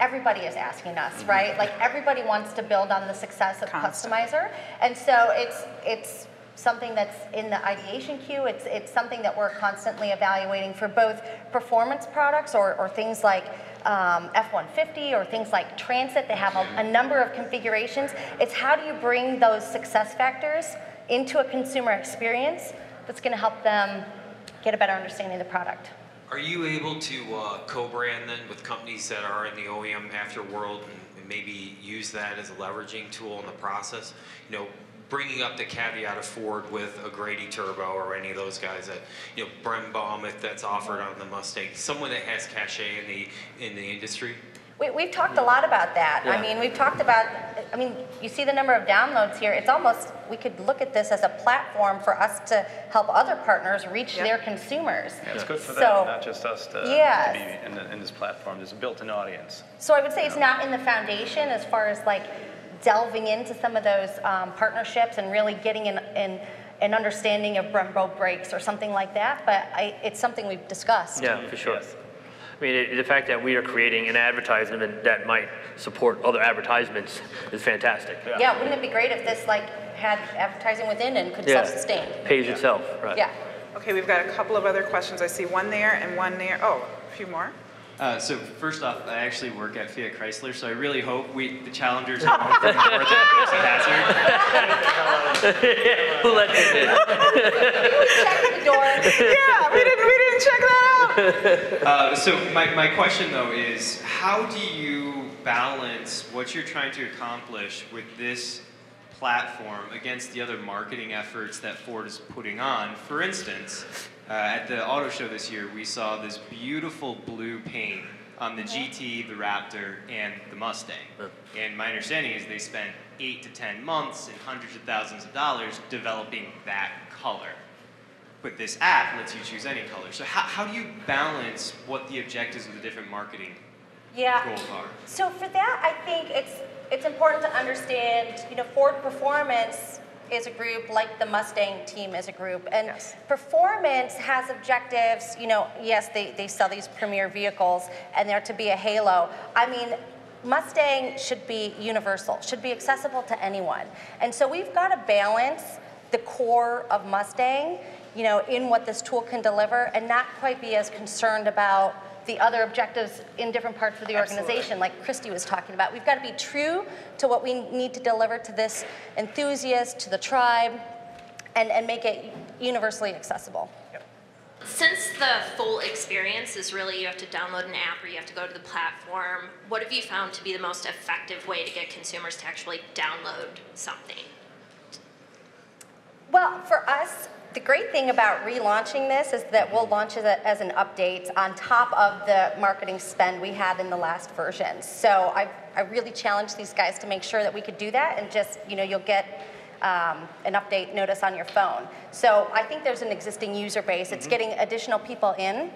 everybody is asking us, right? Like, everybody wants to build on the success of Customizer. And so it's something that's in the ideation queue. It's something that we're constantly evaluating for both performance products or things like F-150 or things like Transit. They have a number of configurations. It's how do you bring those success factors into a consumer experience that's going to help them get a better understanding of the product. Are you able to co-brand then with companies that are in the OEM afterworld and maybe use that as a leveraging tool in the process? Bringing up the caveat of Ford with a Grady Turbo or any of those guys that, Brembaum, if that's offered on the Mustang, someone that has cachet in the industry? We've talked a lot about that. Yeah. We've talked about, you see the number of downloads here. It's almost, we could look at this as a platform for us to help other partners reach their consumers. Yeah, it's good for them, not just us to be in this platform. There's a built-in audience. So I would say it's not in the foundation as far as delving into some of those partnerships and really getting an understanding of Brembo brakes or something like that, but it's something we've discussed. Yeah, for sure. Yes. The fact that we are creating an advertisement that might support other advertisements is fantastic. Yeah, wouldn't it be great if this had advertising within and could self-sustain? Pays itself, right. Yeah. Okay, we've got a couple of other questions. I see one there and one there. Oh, a few more. So first off, I actually work at Fiat Chrysler, so I really hope the Challengers are more than Dukes of Hazzard. Who let you in? Check the door. Yeah, we didn't check that out. So my question though is, how do you balance what you're trying to accomplish with this platform against the other marketing efforts that Ford is putting on? For instance, at the auto show this year, we saw this beautiful blue paint on the GT, the Raptor, and the Mustang. And my understanding is they spent 8 to 10 months and hundreds of thousands of dollars developing that color. But this app lets you choose any color. So how do you balance what the objectives of the different marketing goals are? So for that, I think it's important to understand, Ford Performance is a group like the Mustang team is a group. And Performance has objectives, yes, they sell these premier vehicles and they're to be a halo. Mustang should be universal, should be accessible to anyone. And so we've got to balance the core of Mustang, in what this tool can deliver and not quite be as concerned about the other objectives in different parts of the organization, like Christy was talking about. We've got to be true to what we need to deliver to this enthusiast, to the tribe, and make it universally accessible. Since the full experience is really you have to download an app or you have to go to the platform, what have you found to be the most effective way to get consumers to actually download something? Well, for us, the great thing about relaunching this is that we'll launch it as an update on top of the marketing spend we had in the last version. So I really challenged these guys to make sure that we could do that and just, you'll get an update notice on your phone. So I think there's an existing user base. It's getting additional people in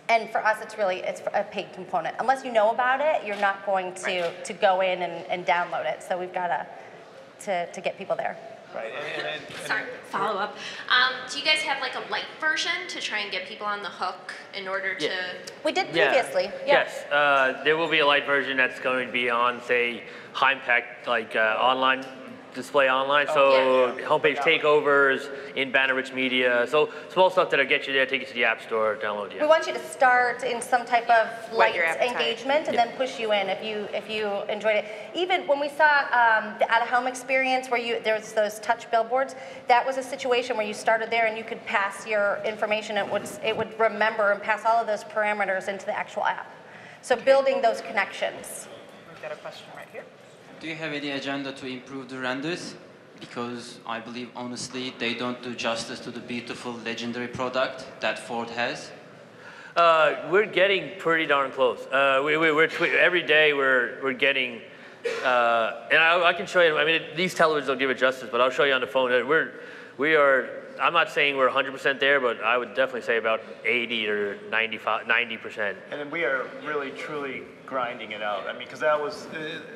And for us, it's a paid component. Unless you know about it, you're not going to go in and download it. So we've got to get people there. Right. Sorry, follow up. Do you guys have like a light version to try and get people on the hook in order to? We did previously. Yeah. Yes, there will be a light version that's going to be on, say, high impact, like online display online. So homepage takeovers, in banner rich media. So small stuff that'll get you there, take you to the app store, download the app. We want you to start in some type of light your appetite. engagement and then push you in if you enjoyed it. Even when we saw the out-of-home experience where there was those touch billboards, that was a situation where you started there and you could pass your information. It would remember and pass all of those parameters into the actual app. So building those connections. We've got a question right here. Do you have any agenda to improve the renders? Because I believe, honestly, they don't do justice to the beautiful, legendary product that Ford has. We're getting pretty darn close. Every day we're getting, and I can show you. I mean, these televisions don't give it justice, but I'll show you on the phone that we are. I'm not saying we're 100% there, but I would definitely say about 80 or 90%. And then we are really, truly grinding it out. I mean, because that was,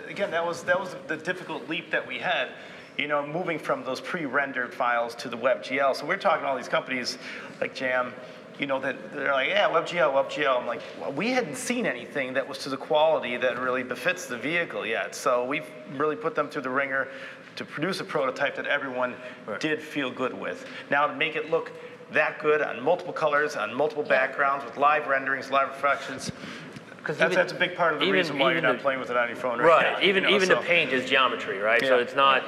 again, that was the difficult leap that we had, moving from those pre-rendered files to the WebGL. So we're talking to all these companies like Jam, that they're like, yeah, WebGL. I'm like, well, we hadn't seen anything that was to the quality that really befits the vehicle yet. So we've really put them through the ringer to produce a prototype that everyone did feel good with. Now to make it look that good on multiple colors, on multiple backgrounds, with live renderings, live reflections, that's a big part of the reason why you're not playing with it on your phone right now. Even the paint is geometry, right? So it's not...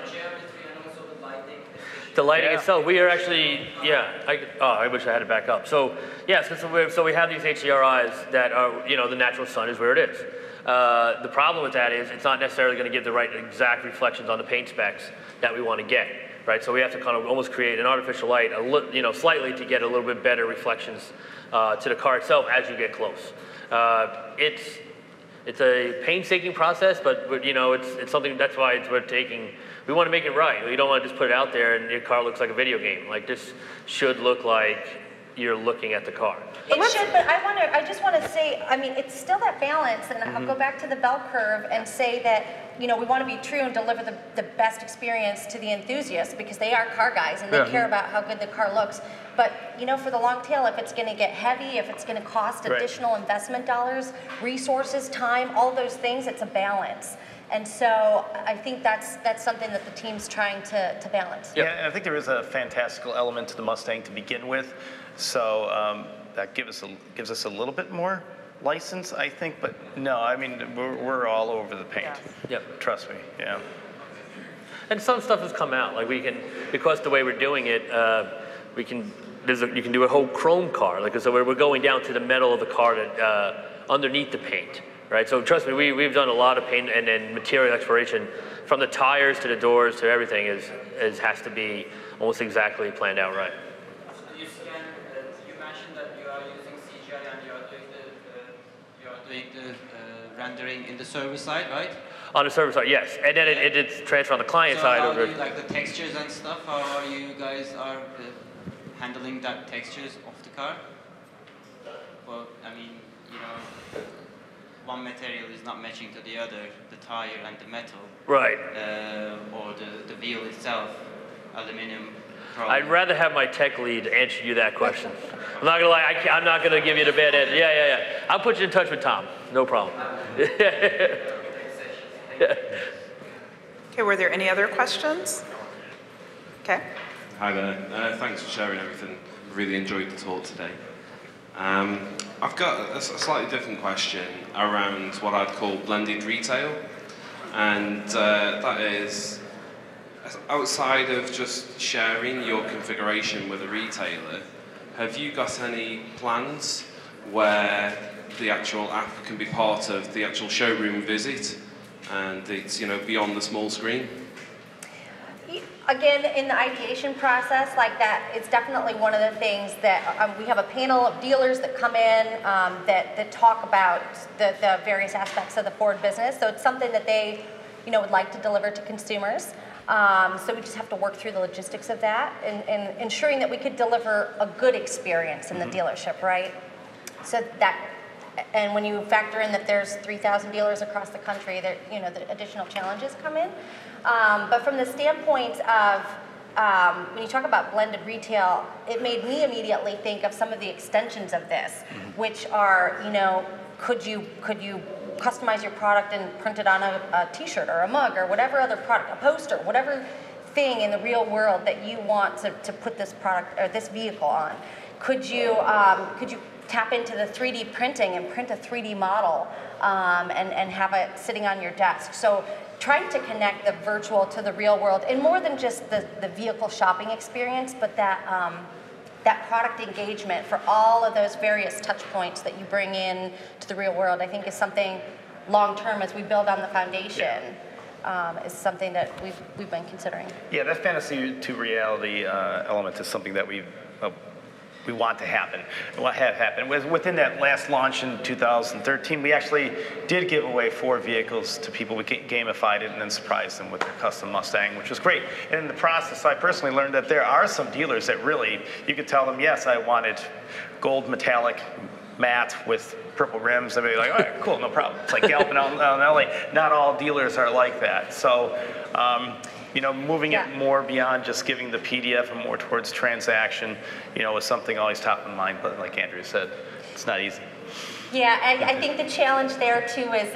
The lighting itself, we are actually, I wish I had it back up. So, so we have these HDRIs that are, the natural sun is where it is. The problem with that is it's not necessarily going to give the right exact reflections on the paint specs that we want to get, right? So we have to kind of almost create an artificial light, slightly to get a little bit better reflections to the car itself as you get close. It's a painstaking process, but it's something that's why we're taking. We want to make it right. We don't want to just put it out there and your car looks like a video game. Like this should look like you're looking at the car. It should, but I just want to say, I mean, it's still that balance, and I'll go back to the bell curve and say that, we want to be true and deliver the best experience to the enthusiasts because they are car guys and they care about how good the car looks. But, for the long tail, if it's going to get heavy, if it's going to cost additional investment dollars, resources, time, all those things, it's a balance. And so I think that's something that the team's trying to balance. Yeah, and I think there is a fantastical element to the Mustang to begin with. So that gives us a little bit more license, I think. But no, I mean, we're all over the paint. Yep. Trust me, yeah. And some stuff has come out. Like because the way we're doing it, you can do a whole chrome car. Like so we're going down to the metal of the car underneath the paint. Right, so trust me, we've done a lot of paint and then material exploration, from the tires to the doors to everything has to be almost exactly planned out right. You mentioned that you are using CGI and you are doing the rendering in the server side, right? On the server side, yes, and then it's transferred on the client side over. So like the textures and stuff, how are you guys handling that textures of the car? Well, I mean, one material is not matching to the other, the tire and the metal. Right. Or the wheel itself, aluminum. Chrome. I'd rather have my tech lead answer you that question. I'm not gonna lie, I'm not gonna give you the bad answer. Yeah. I'll put you in touch with Tom. No problem. Okay, were there any other questions? Okay. Hi there. Thanks for sharing everything. Really enjoyed the talk today. I've got a slightly different question around what I'd call blended retail, and that is outside of just sharing your configuration with a retailer, have you got any plans where the actual app can be part of the actual showroom visit and it's beyond the small screen? Again, in the ideation process like that, it's definitely one of the things that we have a panel of dealers that come in that talk about the various aspects of the Ford business. So it's something that they, would like to deliver to consumers. So we just have to work through the logistics of that and ensuring that we could deliver a good experience in the dealership, right? So that, and when you factor in that there's 3,000 dealers across the country, that the additional challenges come in. But from the standpoint of when you talk about blended retail, it made me immediately think of some of the extensions of this, which are, could you customize your product and print it on a T-shirt or a mug or whatever other product, a poster, whatever thing in the real world that you want to put this product or this vehicle on. Could you tap into the 3D printing and print a 3D model and have it sitting on your desk? So trying to connect the virtual to the real world, and more than just the vehicle shopping experience, but that product engagement for all of those various touch points that you bring in to the real world, I think is something long-term as we build on the foundation. Is something that we've been considering. Yeah, that fantasy to reality element is something that we want to happen, have happen. Within that last launch in 2013, we actually did give away 4 vehicles to people. We gamified it and then surprised them with their custom Mustang, which was great. And in the process, I personally learned that there are some dealers that really, you could tell them, yes, I wanted gold metallic matte with purple rims, and they'd be like, all right, cool, no problem. It's like galloping out in LA. Not all dealers are like that. So, moving it more beyond just giving the PDF and more towards transaction, is something always top of mind. But like Andrea said, it's not easy. Yeah, I think the challenge there too is,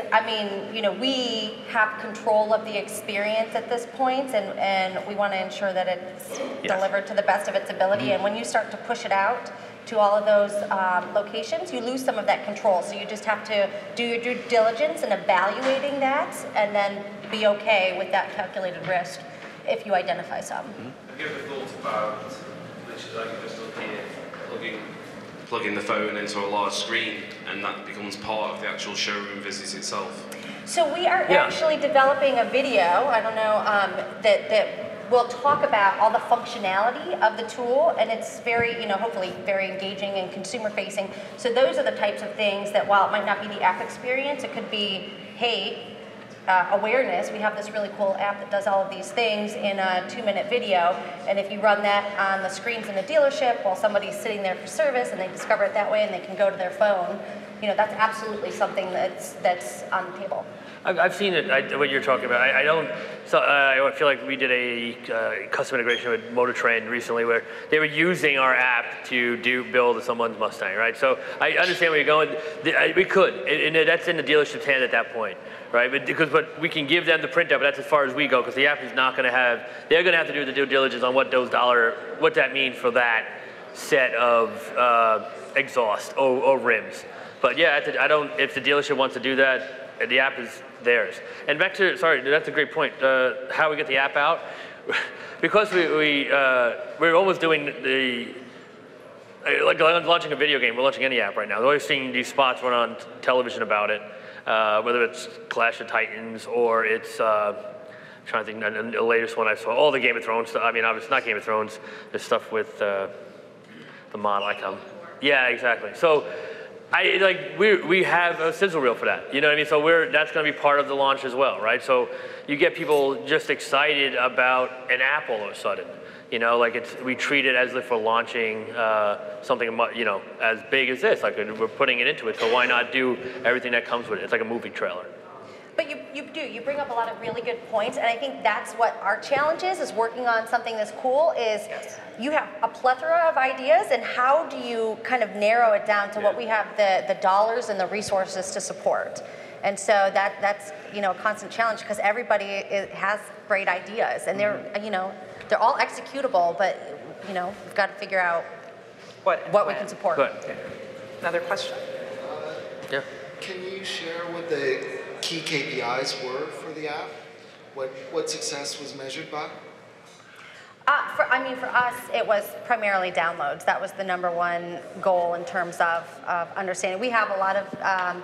we have control of the experience at this point, and we want to ensure that it's delivered to the best of its ability. And when you start to push it out to all of those locations, you lose some of that control. So you just have to do your due diligence in evaluating that, and then be okay with that calculated risk if you identify some. Have you ever thought about, literally like just up here, plugging the phone into a large screen, and that becomes part of the actual showroom visit itself? So we are actually developing a video, I don't know, that will talk about all the functionality of the tool, and it's very, hopefully very engaging and consumer facing. So those are the types of things that, while it might not be the app experience, it could be, hey, awareness. We have this really cool app that does all of these things in a 2-minute video, and if you run that on the screens in the dealership while somebody's sitting there for service and they discover it that way and they can go to their phone, that's absolutely something that's on the table. I've seen it, what you're talking about. I feel like we did a custom integration with Motor Trend recently where they were using our app to build someone's Mustang, right? So I understand where you're going. We could, and that's in the dealership's hand at that point, right? But we can give them the printout, but that's as far as we go, because the app is not going to have, they're going to have to do the due diligence on what that means for that set of exhaust or rims. But yeah, if the dealership wants to do that, the app is theirs. And back to, sorry, that's a great point, how we get the app out. Because we're almost doing like launching a video game, we're launching any app right now. We're always seeing these spots run on television about it, whether it's Clash of Titans or it's, I'm trying to think, the latest one I saw, all the Game of Thrones stuff. I mean, obviously not Game of Thrones, the stuff with the model icon. Yeah, exactly. So, we have a sizzle reel for that. You know what I mean? So that's going to be part of the launch as well, right? So you get people just excited about an app all of a sudden. We treat it as if we're launching something, as big as this. Like we're putting it into it. So why not do everything that comes with it? It's like a movie trailer. But you bring up a lot of really good points, and I think that's what our challenge is working on something that's cool, is you have a plethora of ideas, and how do you kind of narrow it down to what we have the dollars and the resources to support? And so that's a constant challenge, because everybody has great ideas, and they're all executable, but we've got to figure out what we can support. Good. Another question? Yeah. Can you share what the key KPIs were for the app? What success was measured by? For us, it was primarily downloads. That was the #1 goal in terms of understanding. We have a lot of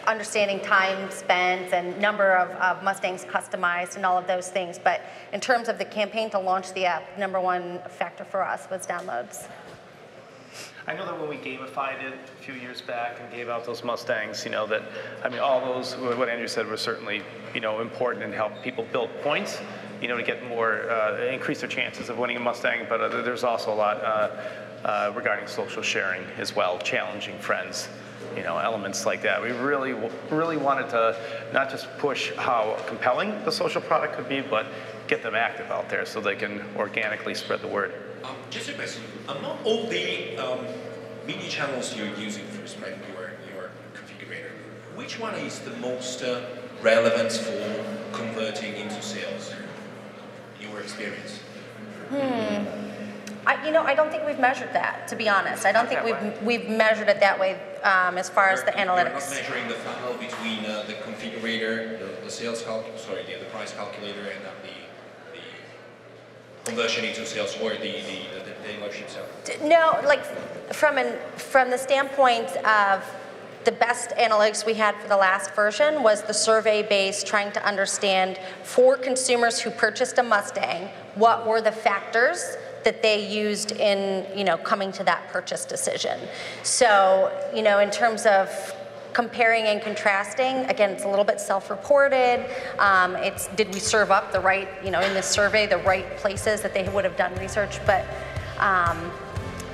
understanding time spent and number of Mustangs customized and all of those things. But in terms of the campaign to launch the app, #1 factor for us was downloads. I know that when we gamified it a few years back and gave out those Mustangs, all those, what Andrew said, were certainly, important and help people build points, to get more, increase their chances of winning a Mustang. But there's also a lot regarding social sharing as well, challenging friends, you know, elements like that. We really wanted to not just push how compelling the social product could be, but get them active out there so they can organically spread the word. Just a question. Among all the media channels you're using for spreading your configurator, which one is the most relevant for converting into sales, in your experience? I don't think we've measured that, to be honest. I don't think we've measured it that way as far as the analytics. You're not measuring the funnel between the configurator, the sales the price calculator, and the conversion into sales, or the dealership itself. No, like from the standpoint of the best analytics we had for the last version was the survey-based, trying to understand for consumers who purchased a Mustang, what were the factors that they used in, coming to that purchase decision. So, in terms of comparing and contrasting, again, it's a little bit self-reported. It's did we serve up the right, in this survey, the right places that they would have done research, but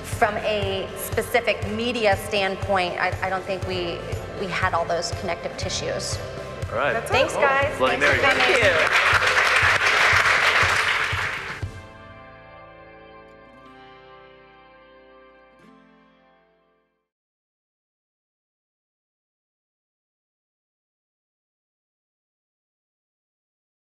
from a specific media standpoint, I don't think we had all those connective tissues. All right. Thanks, guys. Bloody Mary. Thank you.